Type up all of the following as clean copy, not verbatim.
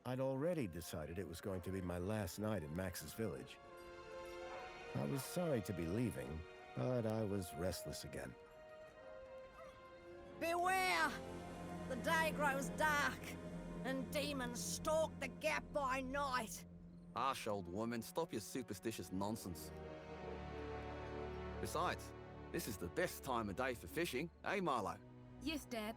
I'd already decided it was going to be my last night in Max's village. I was sorry to be leaving, but I was restless again. Beware! The day grows dark, and demons stalk the gap by night. Harsh, old woman, stop your superstitious nonsense. Besides, this is the best time of day for fishing, eh, Milo? Yes, Dad.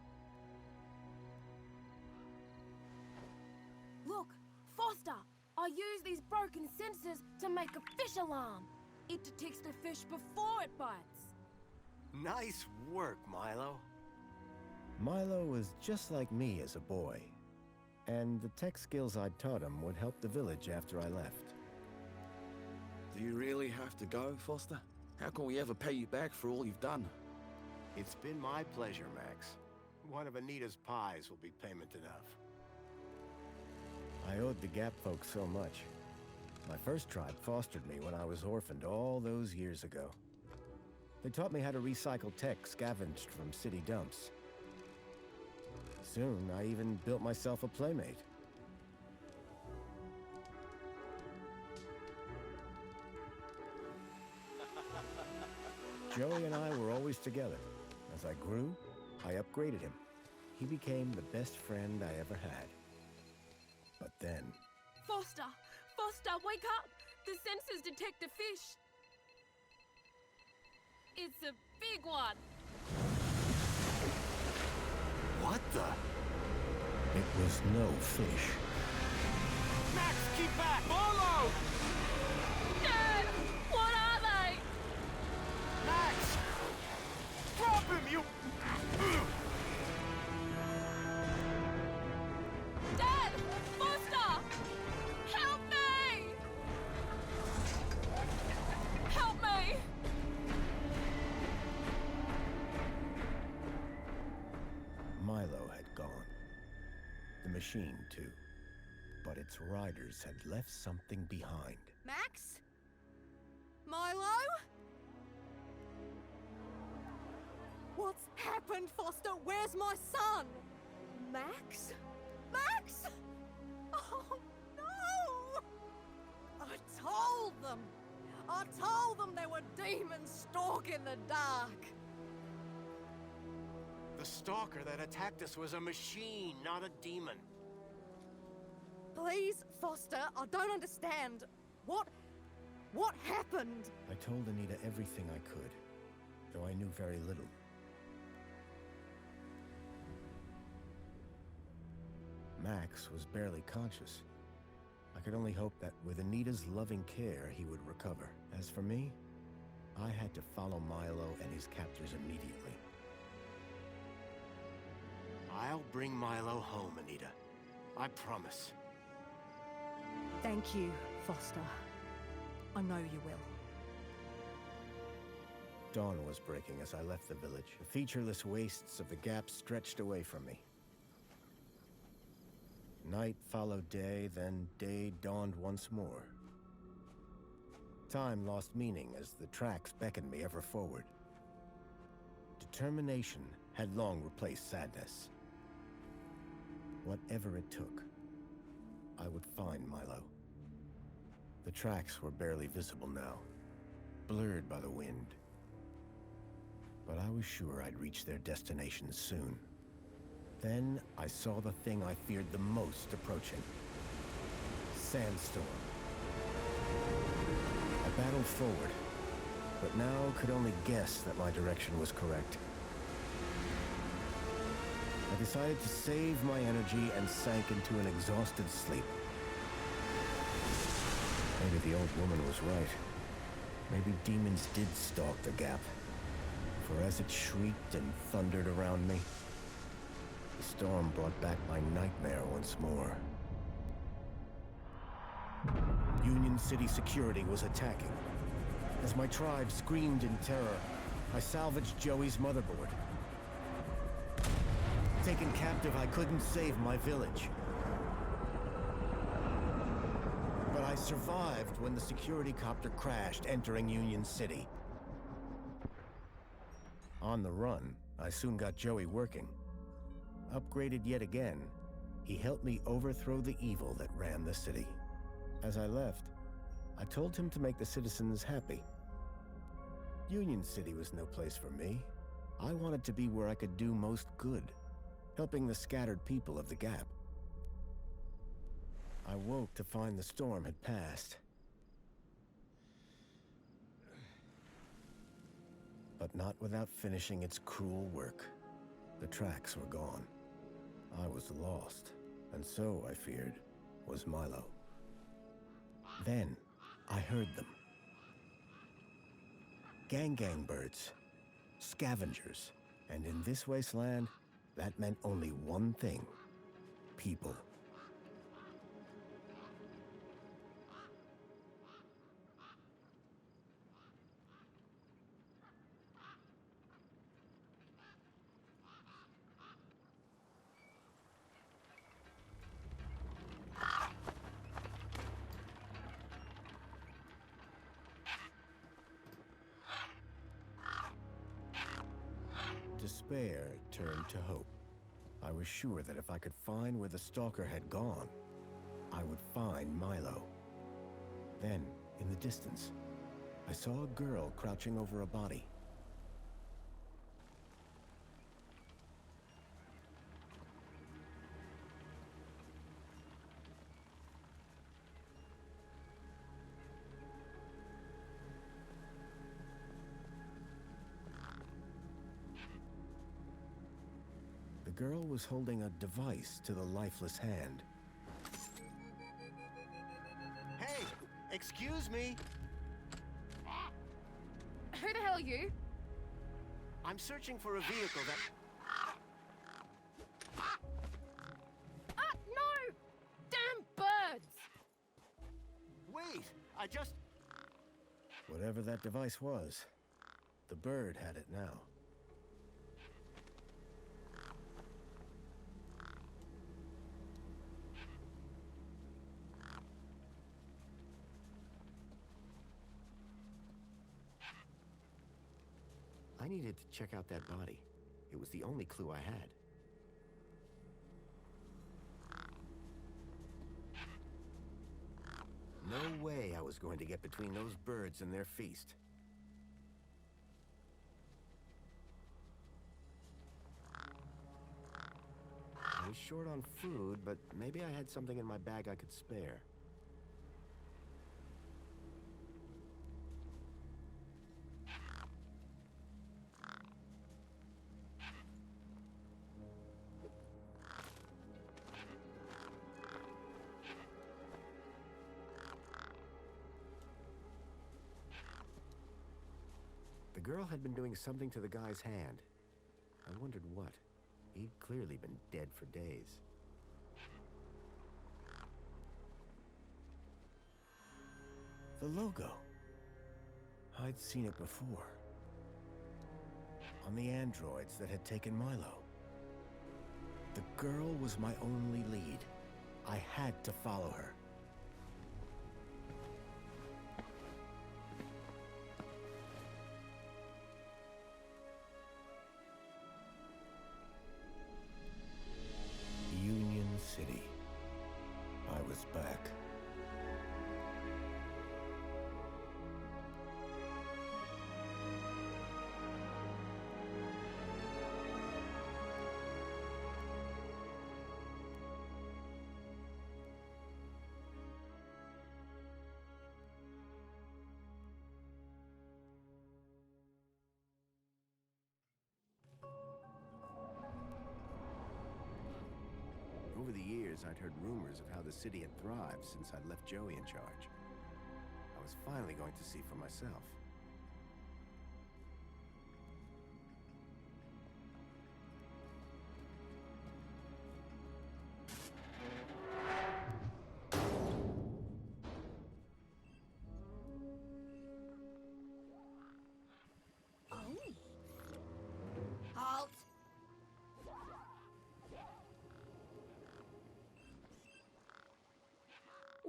Look, Foster! I use these broken sensors to make a fish alarm. It detects the fish before it bites. Nice work, Milo. Milo was just like me as a boy, and the tech skills I'd taught him would help the village after I left. Do you really have to go, Foster? How can we ever pay you back for all you've done? It's been my pleasure, Max. One of Anita's pies will be payment enough. I owed the Gap folks so much. My first tribe fostered me when I was orphaned all those years ago. They taught me how to recycle tech scavenged from city dumps. Soon, I even built myself a playmate. Joey and I were always together. As I grew, I upgraded him. He became the best friend I ever had. But then... Foster! Foster, wake up! The sensors detect a fish. It's a big one. What the? It was no fish. Max, keep back! Follow! Dad! What are they? Max! Drop him, you... Dad! Foster! Help me! Help me! Milo had gone. The machine, too. But its riders had left something behind. Max? Milo? What's happened, Foster? Where's my son? Max? Max? Oh, no! I told them there were demons stalking the dark. The stalker that attacked us was a machine, not a demon. Please, Foster, I don't understand. What happened? I told Anita everything I could, though I knew very little. Max was barely conscious. I could only hope that with Anita's loving care, he would recover. As for me, I had to follow Milo and his captors immediately. I'll bring Milo home, Anita. I promise. Thank you, Foster. I know you will. Dawn was breaking as I left the village. The featureless wastes of the Gap stretched away from me. Night followed day, then day dawned once more. Time lost meaning as the tracks beckoned me ever forward. Determination had long replaced sadness. Whatever it took, I would find Milo. The tracks were barely visible now, blurred by the wind. But I was sure I'd reach their destination soon. Then I saw the thing I feared the most approaching. Sandstorm. I battled forward, but now could only guess that my direction was correct. I decided to save my energy and sank into an exhausted sleep. Maybe the old woman was right. Maybe demons did stalk the Gap. For as it shrieked and thundered around me, the storm brought back my nightmare once more. Union City security was attacking. As my tribe screamed in terror, I salvaged Joey's motherboard. Taken captive, I couldn't save my village. But I survived when the security copter crashed, entering Union City. On the run, I soon got Joey working. Upgraded yet again, he He helped me overthrow the evil that ran the city. As I left, I told him to make the citizens happy. Union City was no place for me. I wanted to be where I could do most good, helping the scattered people of the Gap. I woke to find the storm had passed. But not without finishing its cruel work. The tracks were gone. I was lost, and so, I feared, was Milo. Then, I heard them. Gang birds, scavengers, and in this wasteland, that meant only one thing: people. Despair turned to hope. I was sure that if I could find where the stalker had gone, I would find Milo. Then, in the distance, I saw a girl crouching over a body. The girl was holding a device to the lifeless hand. Hey! Excuse me! Who the hell are you? I'm searching for a vehicle that... Ah, no! Damn birds! Wait! I just... Whatever that device was, the bird had it now. I needed to check out that body. It was the only clue I had. No way I was going to get between those birds and their feast. I was short on food, but maybe I had something in my bag I could spare. The girl had been doing something to the guy's hand. I wondered what. He'd clearly been dead for days. The logo. I'd seen it before. On the androids that had taken Milo. The girl was my only lead. I had to follow her. Union City. I was back. Over the years, I'd heard rumors of how the city had thrived since I'd left Joey in charge. I was finally going to see for myself. Halt!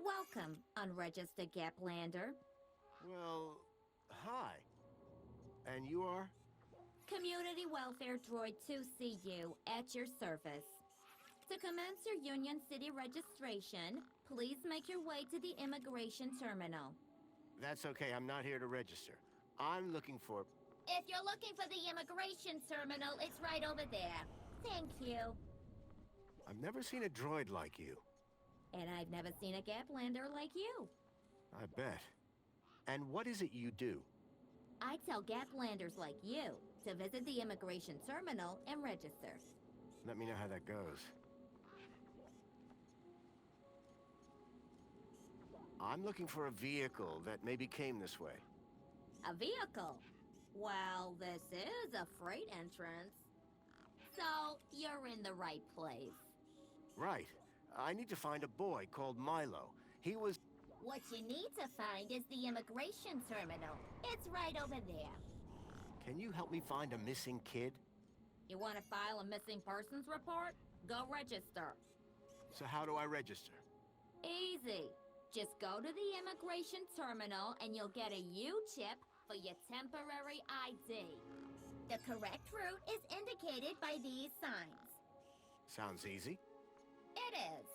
Welcome, unregistered Gaplander. Well, hi. And you are? Community Welfare Droid 2CU at your service. To commence your Union City registration, please make your way to the immigration terminal. That's okay, I'm not here to register. I'm looking for... If you're looking for the immigration terminal, it's right over there. Thank you. I've never seen a droid like you. And I've never seen a Gaplander like you. I bet. And what is it you do? I tell Gaplanders like you to visit the immigration terminal and register. Let me know how that goes. I'm looking for a vehicle that maybe came this way. A vehicle? Well, this is a freight entrance. So, you're in the right place. Right. I need to find a boy called Milo. He was... What you need to find is the immigration terminal. It's right over there. Can you help me find a missing kid? You want to file a missing persons report? Go register. So how do I register? Easy. Just go to the immigration terminal and you'll get a U-chip for your temporary ID. The correct route is indicated by these signs. Sounds easy. It is.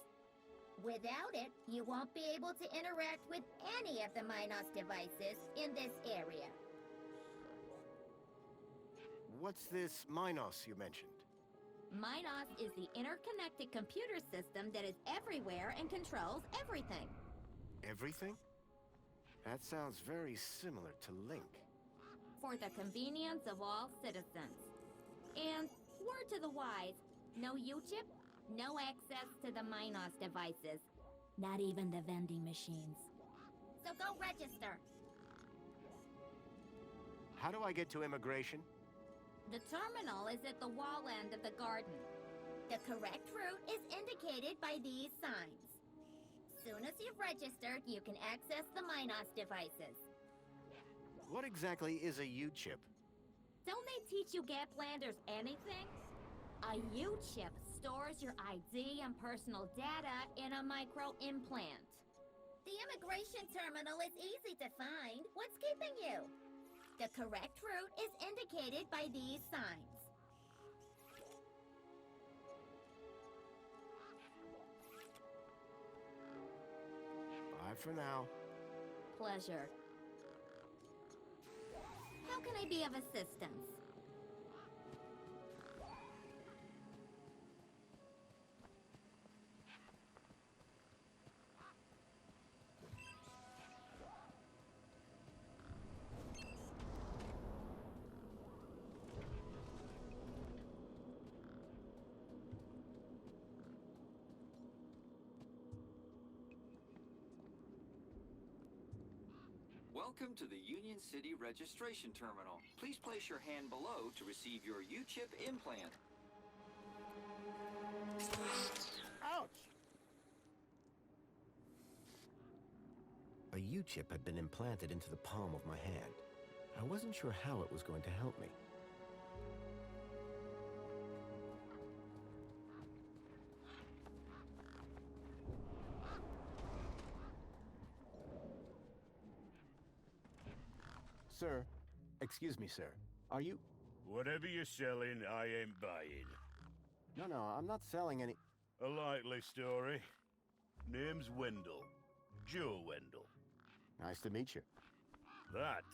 Without it, you won't be able to interact with any of the Minos devices in this area. What's this Minos you mentioned? Minos is the interconnected computer system that is everywhere and controls everything. Everything? That sounds very similar to Link. For the convenience of all citizens. And, word to the wise, no U-chip, no access to the Minos devices. Not even the vending machines. So go register. How do I get to immigration? The terminal is at the wall end of the garden. The correct route is indicated by these signs. Soon as you've registered, you can access the Minos devices. What exactly is a U-chip? Don't they teach you Gaplanders anything? A U-chip stores your ID and personal data in a micro-implant. The immigration terminal is easy to find. What's keeping you? The correct route is indicated by these signs. Bye for now. Pleasure. How can I be of assistance? Welcome to the Union City Registration Terminal. Please place your hand below to receive your U-chip implant. Ouch! A U-chip had been implanted into the palm of my hand. I wasn't sure how it was going to help me. Sir, excuse me, sir. Are you... Whatever you're selling, I ain't buying. No, I'm not selling any... A likely story. Name's Wendell. Joe Wendell. Nice to meet you. That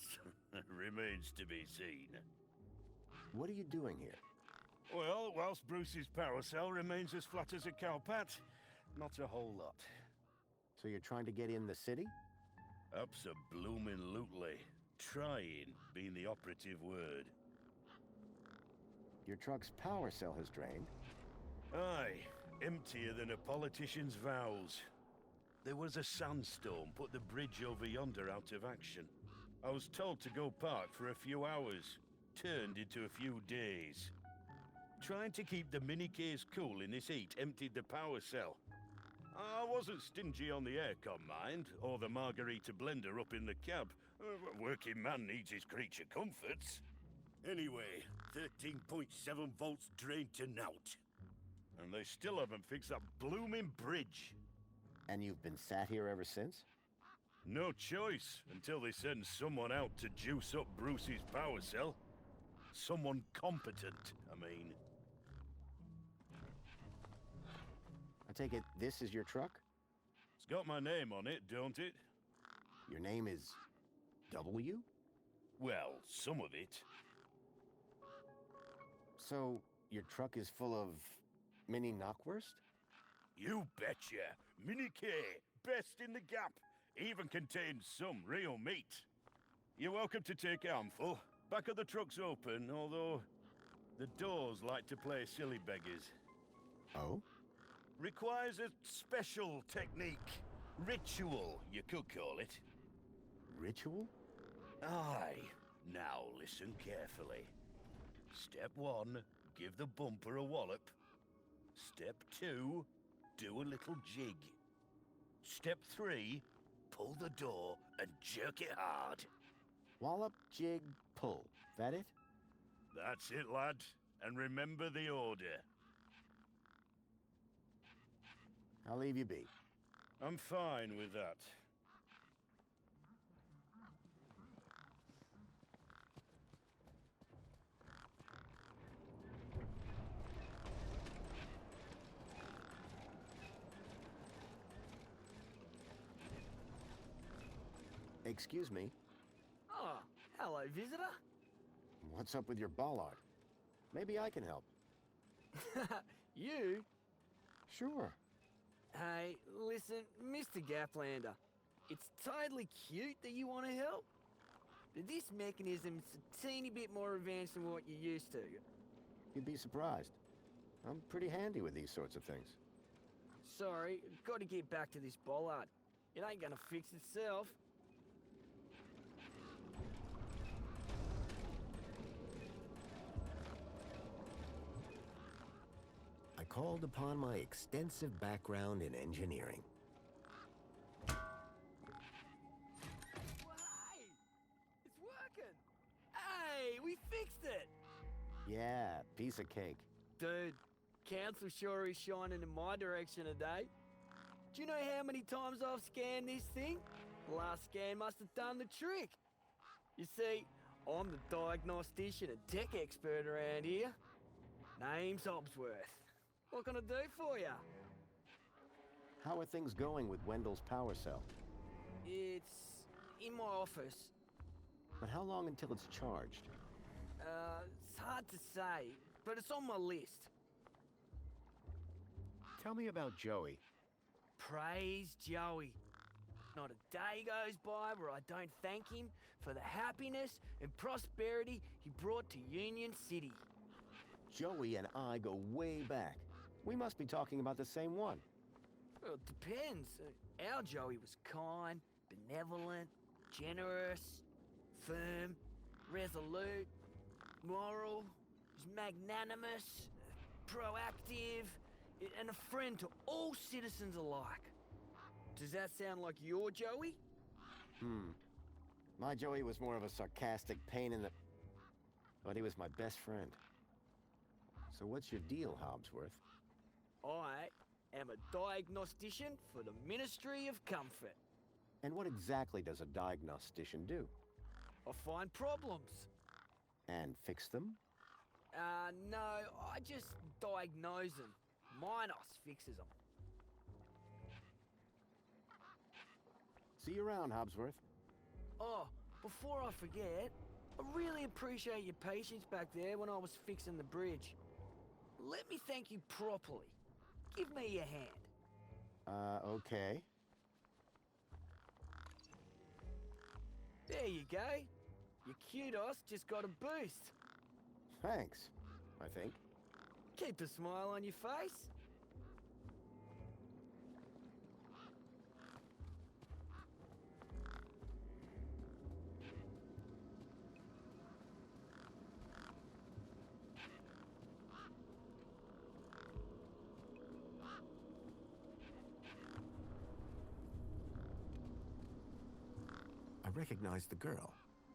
remains to be seen. What are you doing here? Well, whilst Bruce's power cell remains as flat as a cowpat, not a whole lot. So you're trying to get in the city? Abso-bloomin' Trying being the operative word. Your truck's power cell has drained. Aye, emptier than a politician's vows. There was a sandstorm put the bridge over yonder out of action. I was told to go park for a few hours. Turned into a few days. Trying to keep the mini-case cool in this heat emptied the power cell. I wasn't stingy on the aircon, mind, or the margarita blender up in the cab. A working man needs his creature comforts. Anyway, 13.7 volts drained to naught. And they still haven't fixed that blooming bridge. And you've been sat here ever since? No choice, until they send someone out to juice up Bruce's power cell. Someone competent, I mean. take it this is your truck? It's got my name on it, don't it? Your name is W? Well, some of it. So, your truck is full of mini knockwurst? You betcha. Mini K, best in the gap. Even contains some real meat. You're welcome to take a handful. Back of the truck's open, although the doors like to play silly beggars. Oh? Requires a special technique. Ritual, you could call it. Ritual? Aye. Now listen carefully. Step 1, give the bumper a wallop. Step 2, do a little jig. Step 3, pull the door and jerk it hard. Wallop, jig, pull. That it? That's it, lad. And remember the order. I'll leave you be. I'm fine with that. Excuse me, Oh, hello, visitor. what's up with your bollard? Maybe I can help. You? Sure. Hey, listen, Mr. Gaplander. It's totally cute that you want to help. But this mechanism's a teeny bit more advanced than what you're used to. You'd be surprised. I'm pretty handy with these sorts of things. Sorry, got to get back to this bollard. It ain't gonna fix itself. I called upon my extensive background in engineering. Hey! It's working! Hey, we fixed it! Yeah, piece of cake. Dude, council sure is shining in my direction today. Do you know how many times I've scanned this thing? The last scan must have done the trick. You see, I'm the diagnostician and tech expert around here. Name's Hobsworth. What can I do for you? How are things going with Wendell's power cell? It's in my office. But how long until it's charged? It's hard to say, but it's on my list. Tell me about Joey. Praise Joey. Not a day goes by where I don't thank him for the happiness and prosperity he brought to Union City. Joey and I go way back. We must be talking about the same one. Well, it depends. Our Joey was kind, benevolent, generous, firm, resolute, moral, was magnanimous, proactive, and a friend to all citizens alike. Does that sound like your Joey? My Joey was more of a sarcastic pain in the... But he was my best friend. So what's your deal, Hobsworth? I am a diagnostician for the Ministry of Comfort. And what exactly does a diagnostician do? I find problems. And fix them? No, I just diagnose them. Minos fixes them. See you around, Hobsworth. Oh, before I forget, I really appreciate your patience back there when I was fixing the bridge. Let me thank you properly. Give me your hand. Okay. There you go. Your kudos just got a boost. Thanks, I think. Keep a smile on your face. I recognized the girl.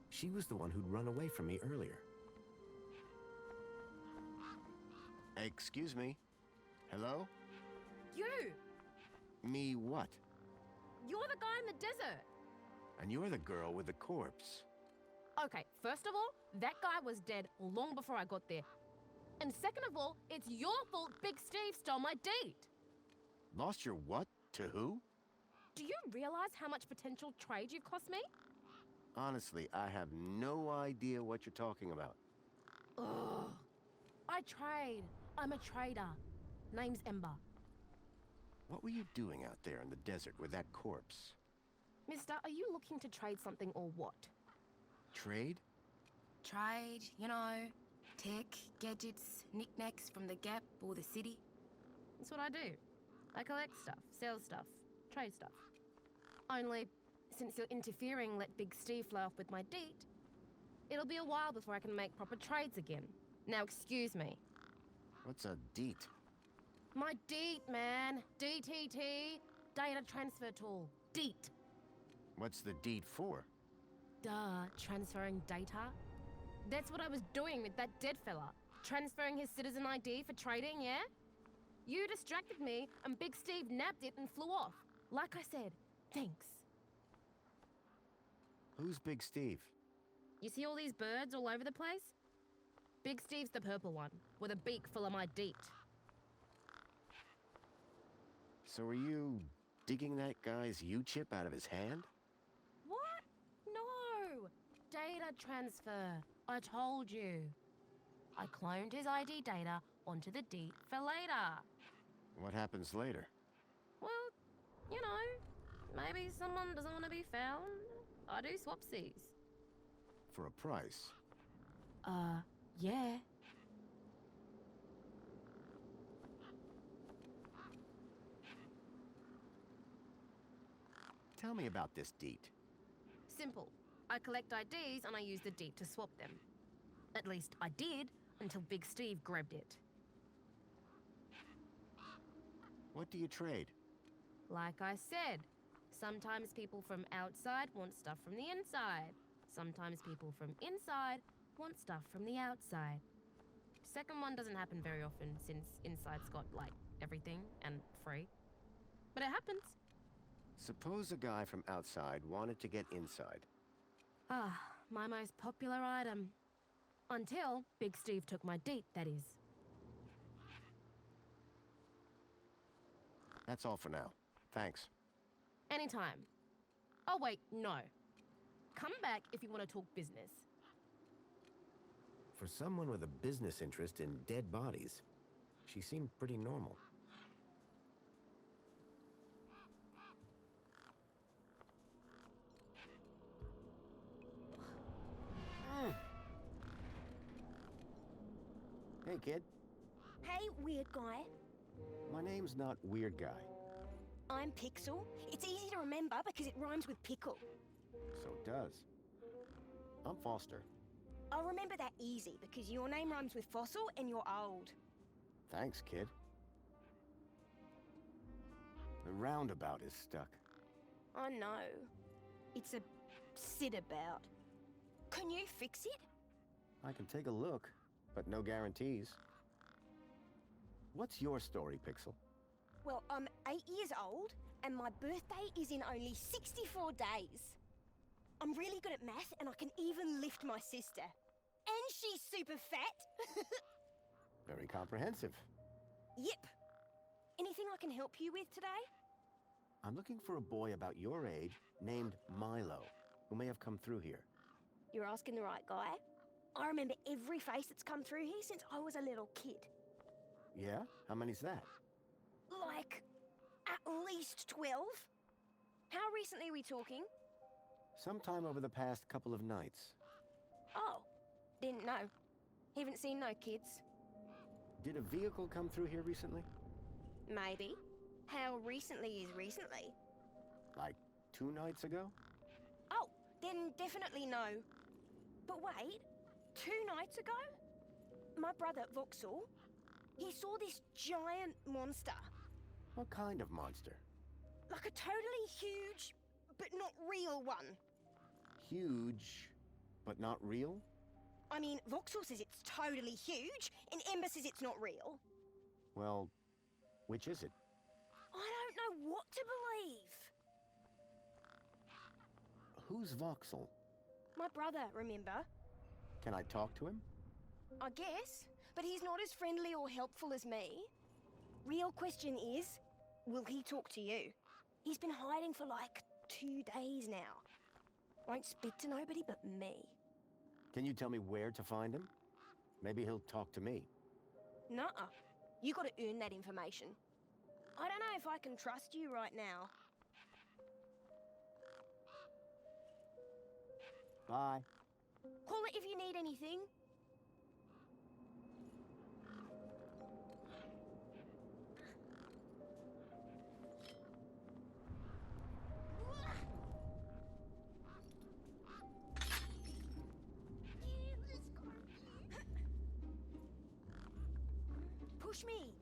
She was the one who'd run away from me earlier. Excuse me. Hello? You! Me what? You're the guy in the desert! And you're the girl with the corpse. Okay, first of all, that guy was dead long before I got there. And second of all, it's your fault Big Steve stole my date. Lost your what? To who? Do you realize how much potential trade you've cost me? Honestly, I have no idea what you're talking about. Ugh. I trade. I'm a trader. Name's Ember. What were you doing out there in the desert with that corpse? Mister, are you looking to trade something or what? Trade? Trade, you know, tech, gadgets, knickknacks from the Gap or the city. That's what I do. I collect stuff, sell stuff, trade stuff. Only, since you're interfering, let Big Steve fly off with my deet, it'll be a while before I can make proper trades again. Now excuse me. What's a deet? My deet, man. DTT. Data transfer tool. Deet. What's the deed for? Duh, transferring data. That's what I was doing with that dead fella. Transferring his citizen ID for trading, yeah? You distracted me, and Big Steve nabbed it and flew off. Like I said, thanks. Who's Big Steve? You see all these birds all over the place? Big Steve's the purple one, with a beak full of my deet. So are you digging that guy's U-chip out of his hand? What? No! Data transfer. I told you. I cloned his ID data onto the deet for later. What happens later? Well, you know, maybe someone doesn't want to be found. I do swapsies. For a price? Yeah. Tell me about this deet. Simple. I collect IDs and I use the deet to swap them. At least I did, until Big Steve grabbed it. What do you trade? Like I said, sometimes people from outside want stuff from the inside. Sometimes people from inside want stuff from the outside. Second one doesn't happen very often since inside's got, like, everything and free. But it happens. Suppose a guy from outside wanted to get inside. Ah, my most popular item. Until Big Steve took my deet, that is. That's all for now. Thanks. Anytime. Oh wait, no. Come back if you want to talk business. For someone with a business interest in dead bodies, she seemed pretty normal. Hey, kid. Hey, weird guy. My name's not Weird Guy. I'm Pixel. It's easy to remember because it rhymes with pickle. So it does. I'm Foster. I'll remember that easy because your name rhymes with fossil and you're old. Thanks, kid. The roundabout is stuck. I know. It's a sit about. Can you fix it? I can take a look, but no guarantees. What's your story, Pixel? Well, I'm 8 years old and my birthday is in only 64 days. I'm really good at math and I can even lift my sister. And she's super fat. Very comprehensive. Yep. Anything I can help you with today? I'm looking for a boy about your age named Milo, who may have come through here. You're asking the right guy. I remember every face that's come through here since I was a little kid. Yeah? How many's that? Like, at least 12? How recently are we talking? Sometime over the past couple of nights. Oh, didn't know. Haven't seen no kids. Did a vehicle come through here recently? Maybe. How recently is recently? Like 2 nights ago? Oh, then definitely no. But wait, 2 nights ago? My brother, Voxel, he saw this giant monster. What kind of monster? Like a totally huge, but not real one. Huge, but not real? I mean, Voxel says it's totally huge, and Ember says it's not real. Well, which is it? I don't know what to believe. Who's Voxel? My brother, remember? Can I talk to him? I guess, but he's not as friendly or helpful as me. Real question is, Will he talk to you? He's been hiding for like 2 days now. Won't speak to nobody but me. Can you tell me where to find him? Maybe he'll talk to me. Nuh-uh. You gotta earn that information. I don't know if I can trust you right now. Bye. Call it if you need anything. Push me.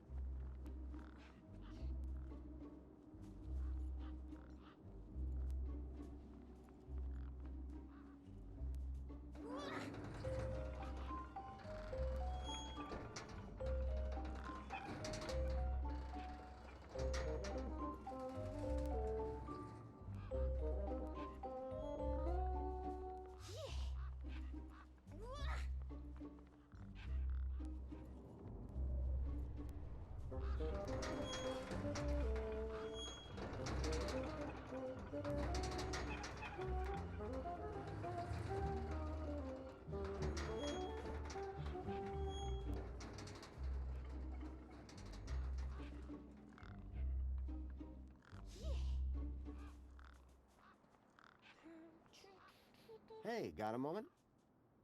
Hey, got a moment?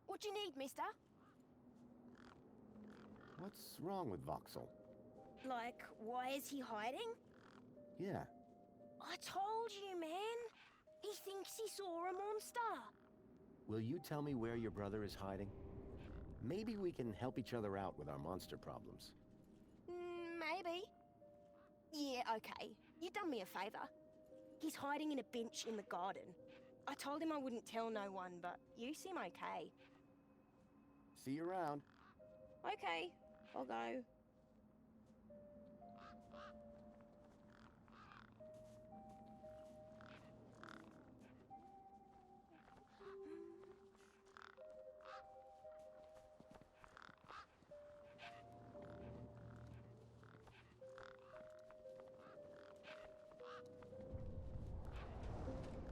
What you need, mister? What's wrong with Voxel? Like, why is he hiding? Yeah. I told you, man. He thinks he saw a monster. Will you tell me where your brother is hiding? Maybe we can help each other out with our monster problems. Maybe. Yeah, okay. You done me a favor. He's hiding in a bench in the garden. I told him I wouldn't tell no one, but you seem okay. See you around. Okay, I'll go.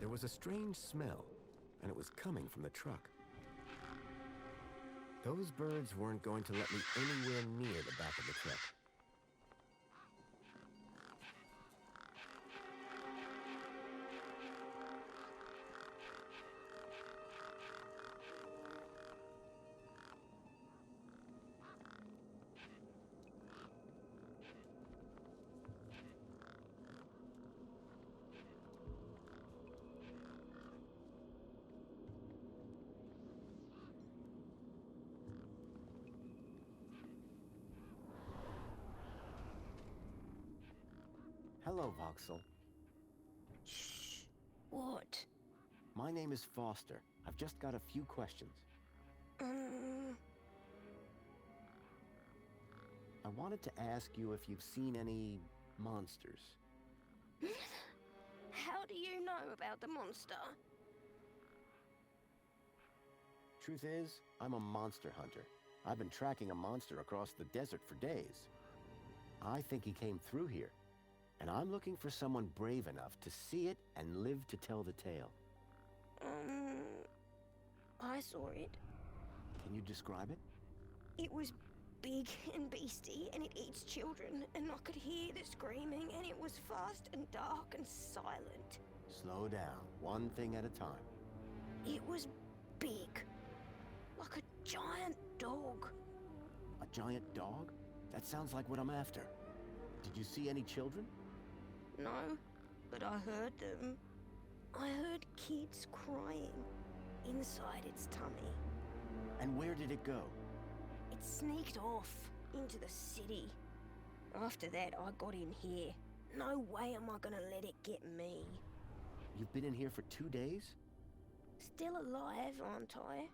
There was a strange smell, and it was coming from the truck. Those birds weren't going to let me anywhere near the back of the truck. Hello, Voxel. Shh. What? My name is Foster. I've just got a few questions. I wanted to ask you if you've seen any monsters. How do you know about the monster? Truth is, I'm a monster hunter. I've been tracking a monster across the desert for days. I think he came through here, and I'm looking for someone brave enough to see it and live to tell the tale. I saw it. Can you describe it? It was big and beastie, and it eats children, and I could hear the screaming, and it was fast and dark and silent. Slow down, one thing at a time. It was big, like a giant dog. A giant dog? That sounds like what I'm after. Did you see any children? No, but I heard them. I heard kids crying inside its tummy. And where did it go? It sneaked off into the city. After that, I got in here. No way am I gonna let it get me. You've been in here for 2 days? Still alive, aren't I?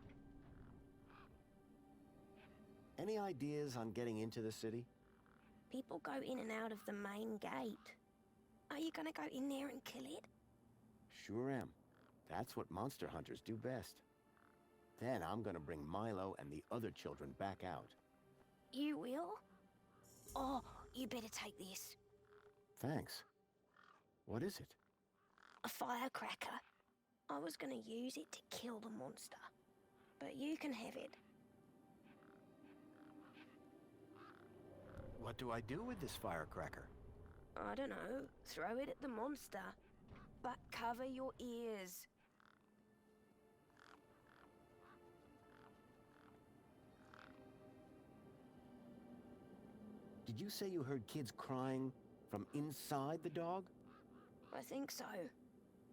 Any ideas on getting into the city? People go in and out of the main gate. Are you gonna go in there and kill it? Sure am. That's what monster hunters do best. Then I'm gonna bring Milo and the other children back out. You will? Oh, you better take this. Thanks. What is it? A firecracker. I was gonna use it to kill the monster, but you can have it. What do I do with this firecracker? I don't know. Throw it at the monster. But cover your ears. Did you say you heard kids crying from inside the dog? I think so.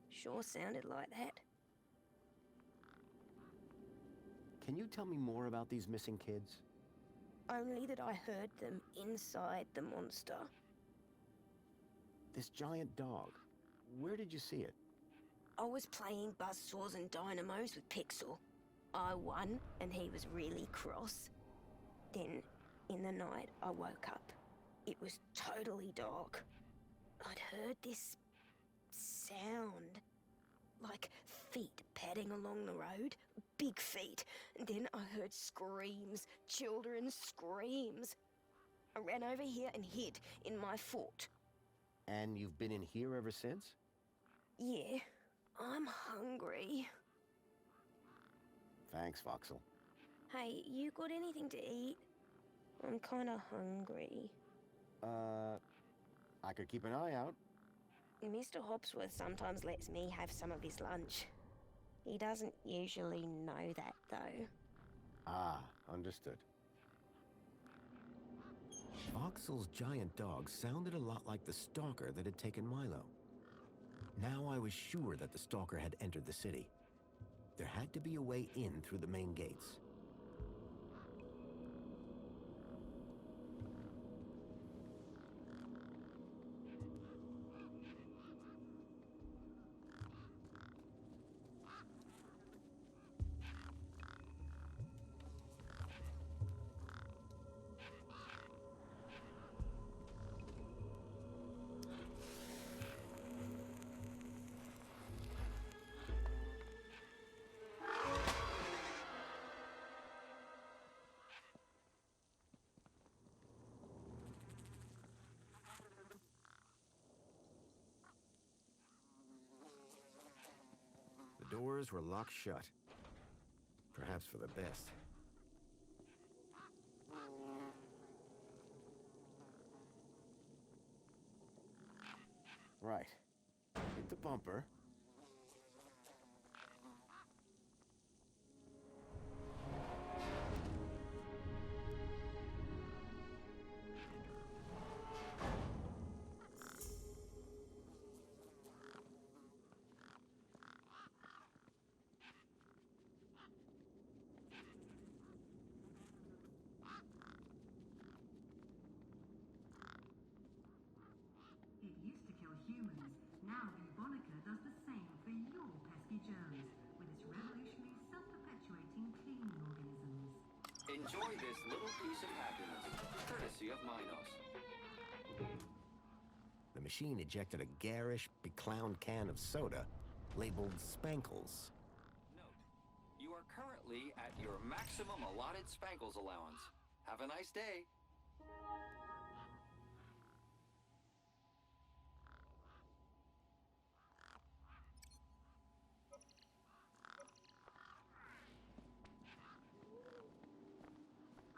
Sure sounded like that. Can you tell me more about these missing kids? Only that I heard them inside the monster. This giant dog, where did you see it? I was playing buzzsaws and dynamos with Pixel. I won, and he was really cross. Then, in the night, I woke up. It was totally dark. I'd heard this sound. Like feet padding along the road. Big feet. And then I heard screams. Children's screams. I ran over here and hid in my fort. And you've been in here ever since? Yeah, I'm hungry. Thanks, Voxel. Hey, you got anything to eat? I'm kinda hungry. I could keep an eye out. Mr. Hopsworth sometimes lets me have some of his lunch. He doesn't usually know that, though. Ah, understood. Voxel's giant dog sounded a lot like the stalker that had taken Milo. Now I was sure that the stalker had entered the city. There had to be a way in through the main gates. The doors were locked shut. Perhaps for the best. Right. Hit the bumper. It used to kill humans. Now Bubonica does the same for your pesky germs with its revolutionary self-perpetuating cleaning organisms. Enjoy this little piece of happiness, courtesy of Minos. The machine ejected a garish, beclowned can of soda labeled Spankles. Note, you are currently at your maximum allotted Spankles allowance. Have a nice day.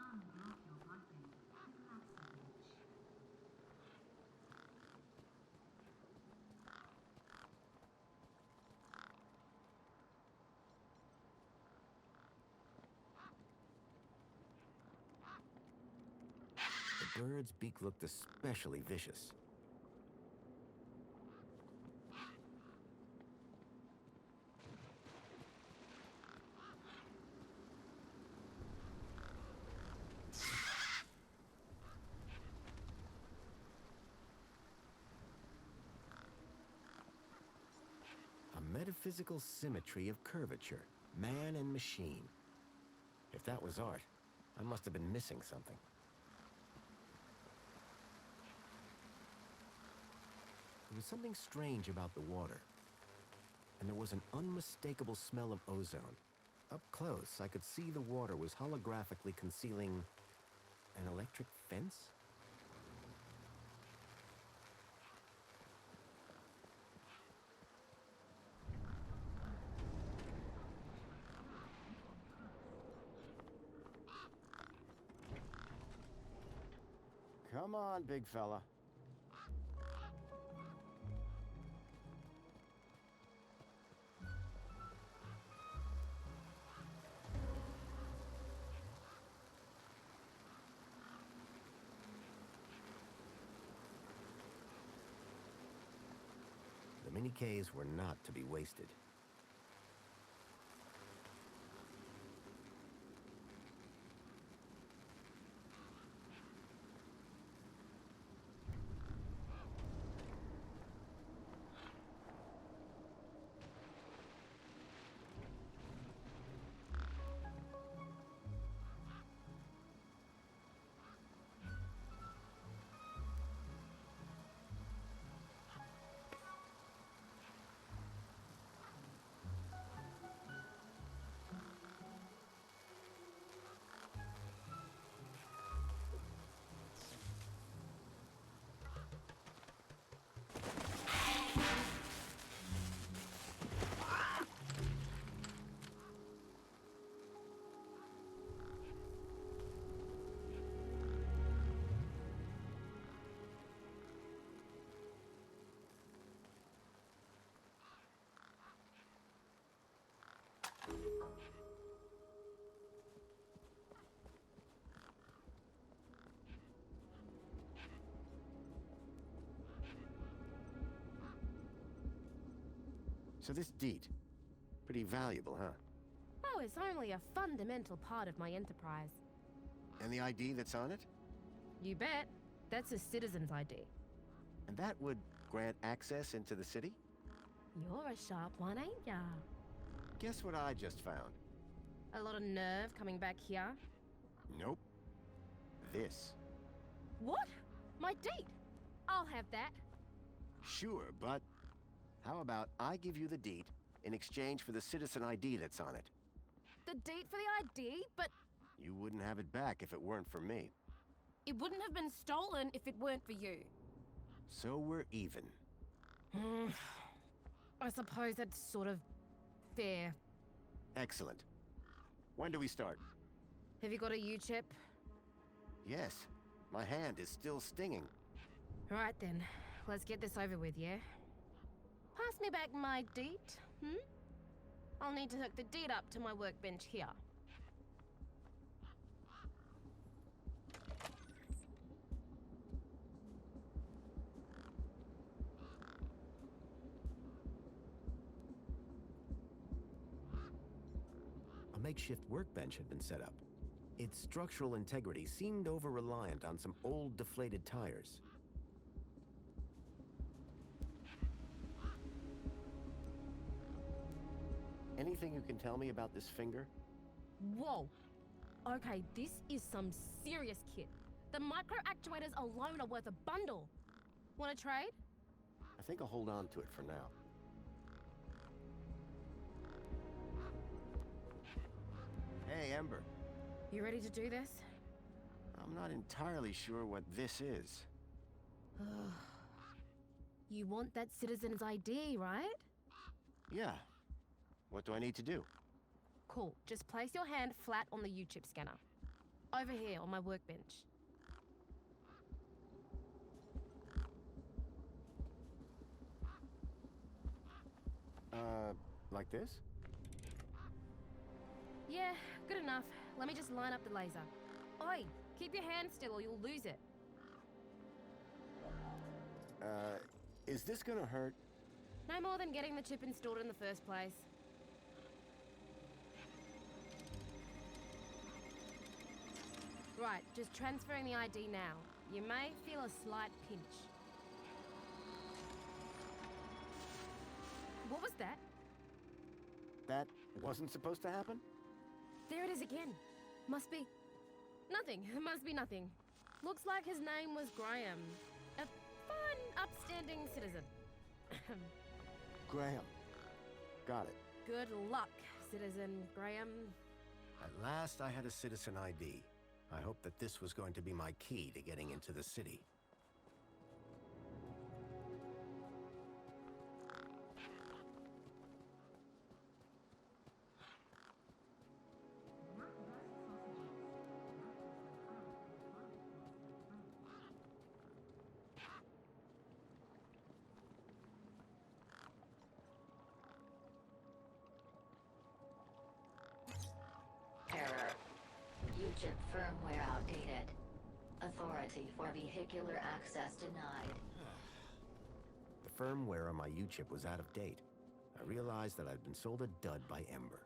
Unblock your bloodbath with Laxative. The bird's beak looked especially vicious. A metaphysical symmetry of curvature, man and machine. If that was art, I must have been missing something. There was something strange about the water, and there was an unmistakable smell of ozone. Up close, I could see the water was holographically concealing an electric fence? Come on, big fella. The mini-Ks were not to be wasted. So this deed, pretty valuable, huh? Oh, it's only a fundamental part of my enterprise. And the ID that's on it? You bet. That's a citizen's ID. And that would grant access into the city? You're a sharp one, ain't ya? Guess what I just found? A lot of nerve coming back here. Nope. This. What? My date? I'll have that. Sure, but how about I give you the deed in exchange for the citizen ID that's on it? The date for the ID? But You wouldn't have it back if it weren't for me. it wouldn't have been stolen if it weren't for you. So we're even. I suppose that's sort of fair. Excellent. When do we start? Have you got a U-chip? Yes. My hand is still stinging. Right then, let's get this over with, yeah? Pass me back my deed, I'll need to hook the deed up to my workbench here. A makeshift workbench had been set up. Its structural integrity seemed over-reliant on some old, deflated tires. Anything you can tell me about this finger? Whoa! Okay, this is some serious kit. The micro actuators alone are worth a bundle. Want to trade? I think I'll hold on to it for now. Hey, Ember. You ready to do this? I'm not entirely sure what this is. You want that citizen's ID, right? Yeah. What do I need to do? Cool. Just place your hand flat on the U-chip scanner. Over here on my workbench. Like this? Yeah, good enough. Let me just line up the laser. Oi, keep your hand still or you'll lose it. Is this gonna hurt? No more than getting the chip installed in the first place. Right, just transferring the ID now. You may feel a slight pinch. What was that? That wasn't supposed to happen? There it is again. Must be... nothing. Must be nothing. Looks like his name was Graham. A fine, upstanding citizen. Graham. Got it. Good luck, Citizen Graham. At last I had a citizen ID. I hoped that this was going to be my key to getting into the city. U-chip firmware outdated. Authority for vehicular access denied. The firmware on my U-chip was out of date. I realized that I'd been sold a dud by Ember.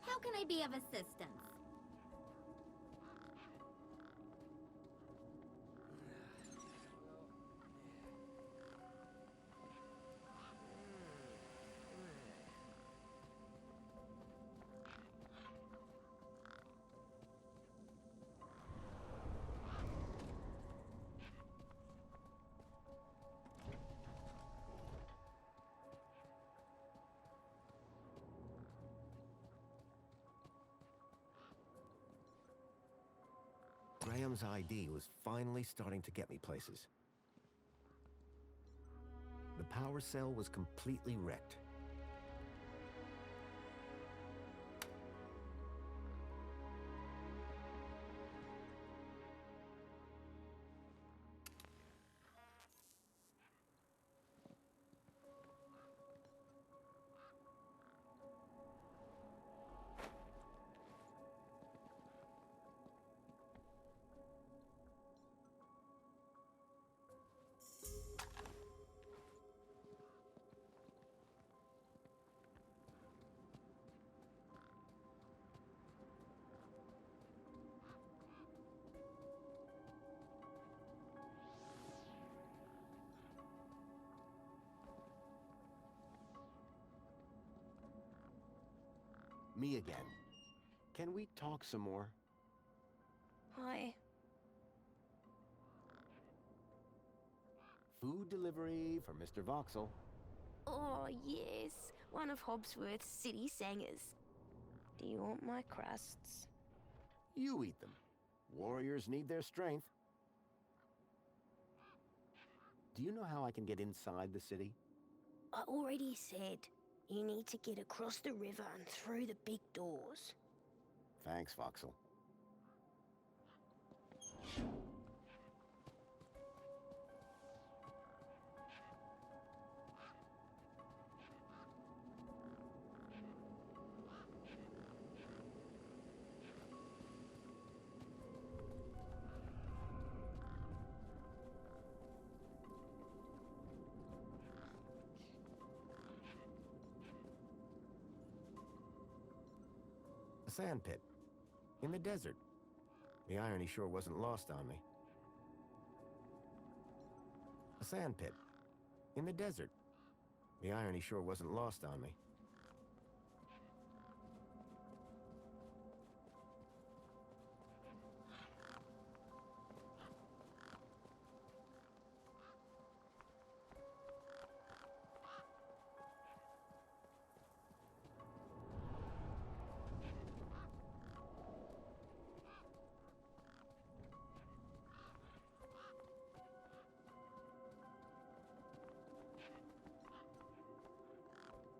How can I be of assistance? Graham's ID was finally starting to get me places. The power cell was completely wrecked. Me again. Can we talk some more? Hi. Food delivery for Mr. Voxel. Oh, yes. One of Hobsworth's city singers. Do you want my crusts? You eat them. Warriors need their strength. Do you know how I can get inside the city? I already said. You need to get across the river and through the big doors. Thanks, Voxel. A sand pit. In the desert. The irony sure wasn't lost on me. A sand pit. In the desert. The irony sure wasn't lost on me.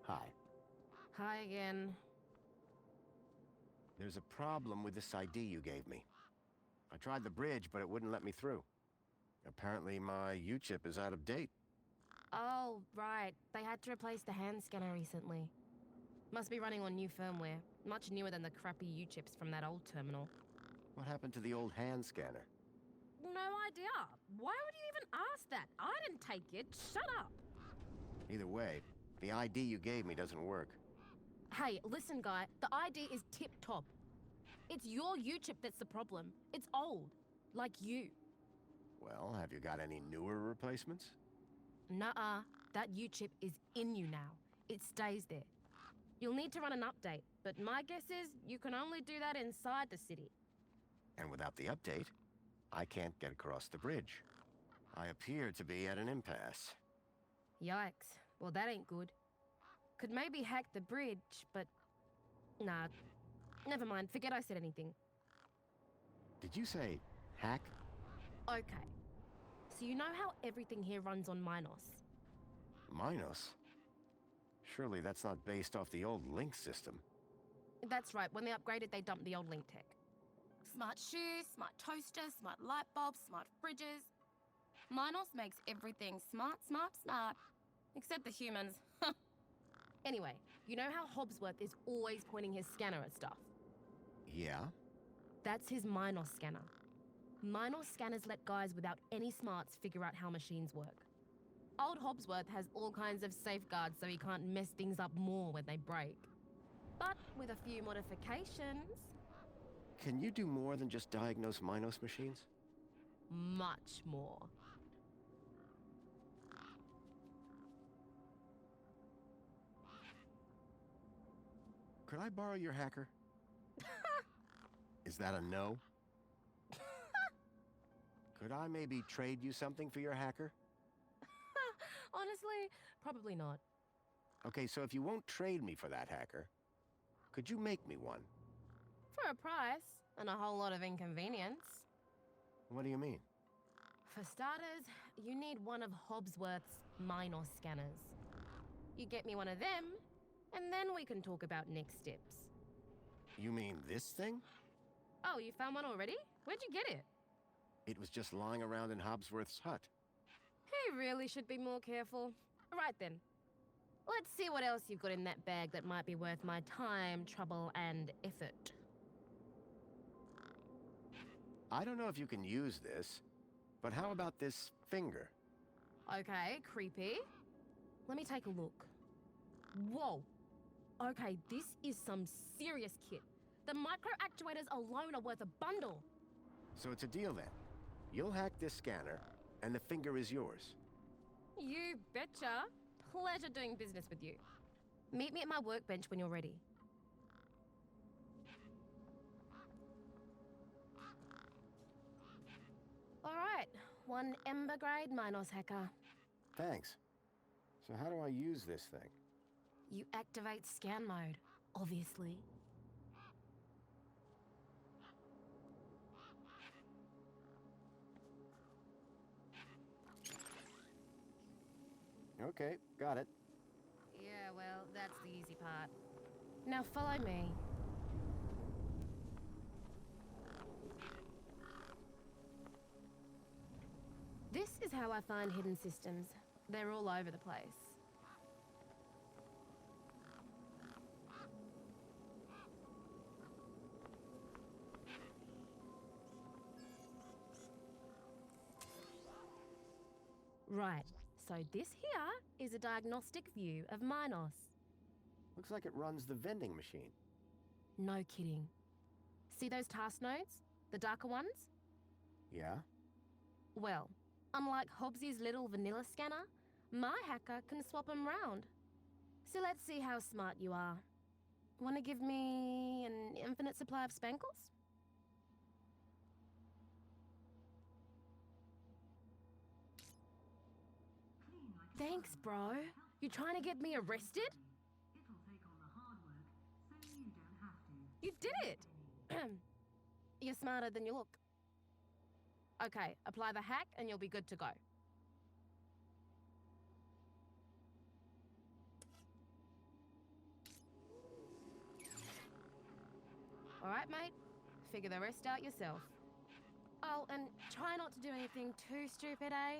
Hi. Hi again. There's a problem with this ID you gave me. I tried the bridge, but it wouldn't let me through. Apparently my U-chip is out of date. Oh, right. They had to replace the hand scanner recently. Must be running on new firmware. Much newer than the crappy U-chips from that old terminal. What happened to the old hand scanner? No idea. Why would you even ask that? I didn't take it. Shut up. Either way, the ID you gave me doesn't work. Hey, listen, guy. The ID is tip-top. It's your U-chip that's the problem. It's old. Like you. Well, have you got any newer replacements? Nuh-uh. That U-chip is in you now. It stays there. You'll need to run an update, but my guess is you can only do that inside the city. And without the update, I can't get across the bridge. I appear to be at an impasse. Yikes. Well, that ain't good. Could maybe hack the bridge, but... Nah. Never mind. Forget I said anything. Did you say hack? Okay. So you know how everything here runs on Minos? Minos? Surely that's not based off the old Link system. That's right. When they upgraded, they dumped the old Link tech. Smart shoes, smart toasters, smart light bulbs, smart fridges. Minos makes everything smart, smart, smart. Except the humans. Anyway, you know how Hobbsworth is always pointing his scanner at stuff? Yeah? That's his Minos scanner. Minos scanners let guys without any smarts figure out how machines work. Old Hobbsworth has all kinds of safeguards so he can't mess things up more when they break. But with a few modifications... Can you do more than just diagnose Minos machines? Much more. Could I borrow your hacker? Is that a no? Could I maybe trade you something for your hacker? Honestly, probably not. Okay, so if you won't trade me for that hacker, could you make me one? For a price, and a whole lot of inconvenience. What do you mean? For starters, you need one of Hobbsworth's Minos scanners. You get me one of them, and then we can talk about next steps. You mean this thing? Oh, you found one already? Where'd you get it? It was just lying around in Hobbsworth's hut. He really should be more careful. Right then. Let's see what else you've got in that bag that might be worth my time, trouble, and effort. I don't know if you can use this, but how about this finger? Okay, creepy. Let me take a look. Whoa. Okay, this is some serious kit. The micro actuators alone are worth a bundle. So it's a deal then. You'll hack this scanner, and the finger is yours. You betcha. Pleasure doing business with you. Meet me at my workbench when you're ready. All right, one Ember grade Minos hacker. Thanks. So how do I use this thing? You activate scan mode, obviously. Okay, got it. Yeah, well, that's the easy part. Now follow me. This is how I find hidden systems. They're all over the place. Right, so this here is a diagnostic view of Minos. Looks like it runs the vending machine. No kidding. See those task nodes? The darker ones? Yeah? Well, unlike Hobbsy's little vanilla scanner, my hacker can swap them round. So let's see how smart you are. Want to give me an infinite supply of spankles? Thanks, bro. You trying to get me arrested? It'll take on the hard work, so you don't have to. You did it! You're smarter than you look. Okay, apply the hack and you'll be good to go. Alright, mate. Figure the rest out yourself. Oh, and try not to do anything too stupid, eh?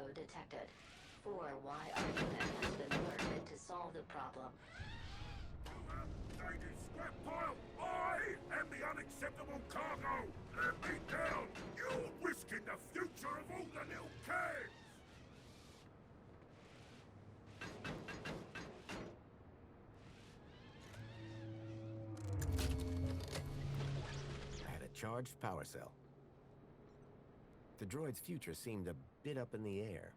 Cargo detected. 4YR unit has been alerted to solve the problem. Ladies, scrap pile! I am the unacceptable cargo! Let me down! You're risking the future of all the little kids! I had a charged power cell. The droid's future seemed a bit up in the air.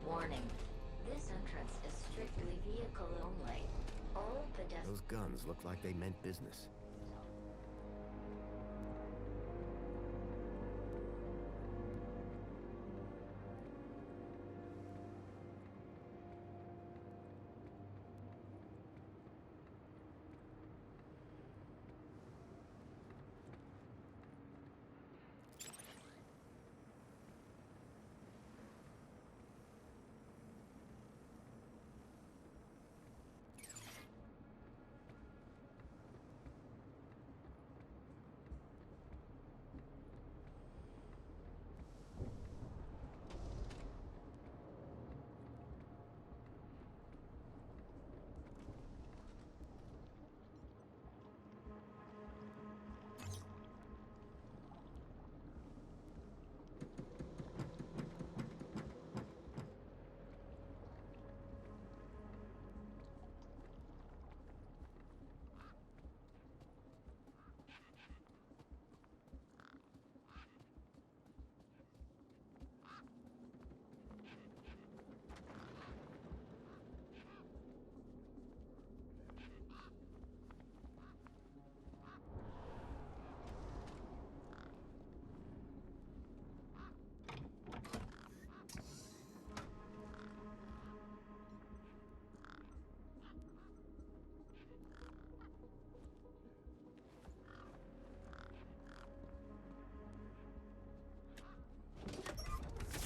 Warning. This entrance is strictly vehicle only. All pedestrians... Those guns look like they meant business.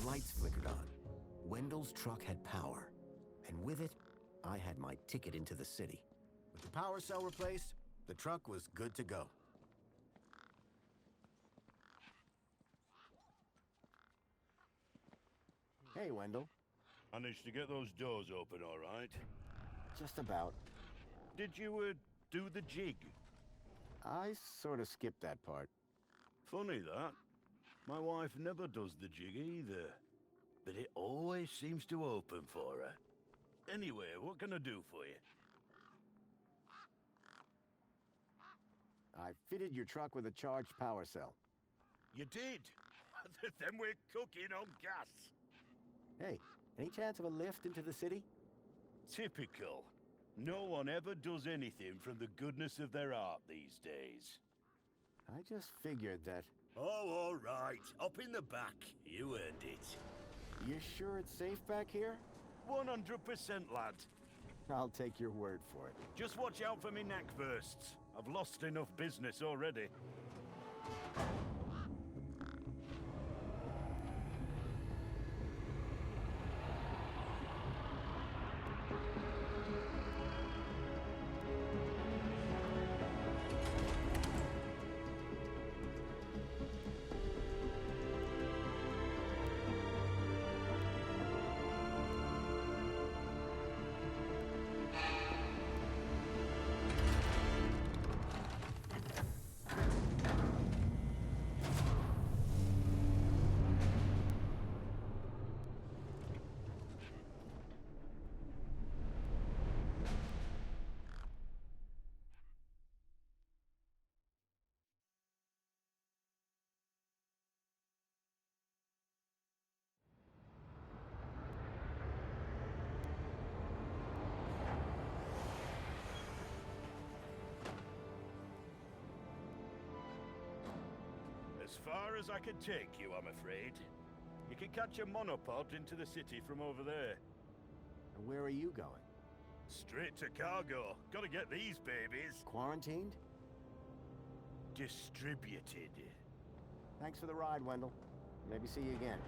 Lights flickered on. Wendell's truck had power, and with it, I had my ticket into the city. With the power cell replaced, the truck was good to go. Hey, Wendell. Managed to get those doors open all right? Just about. Did you, do the jig? I sort of skipped that part. Funny that. My wife never does the jig either. But it always seems to open for her. Anyway, what can I do for you? I fitted your truck with a charged power cell. You did? Then we're cooking on gas. Hey, any chance of a lift into the city? Typical. No one ever does anything from the goodness of their heart these days. I just figured that... Oh, all right. Up in the back. You earned it. You sure it's safe back here? 100%, lad. I'll take your word for it. Just watch out for me neck bursts. I've lost enough business already. As far as I can take you, I'm afraid. You can catch a monopod into the city from over there. And where are you going? Straight to cargo. Gotta get these babies. Quarantined? Distributed. Thanks for the ride, Wendell. Maybe see you again.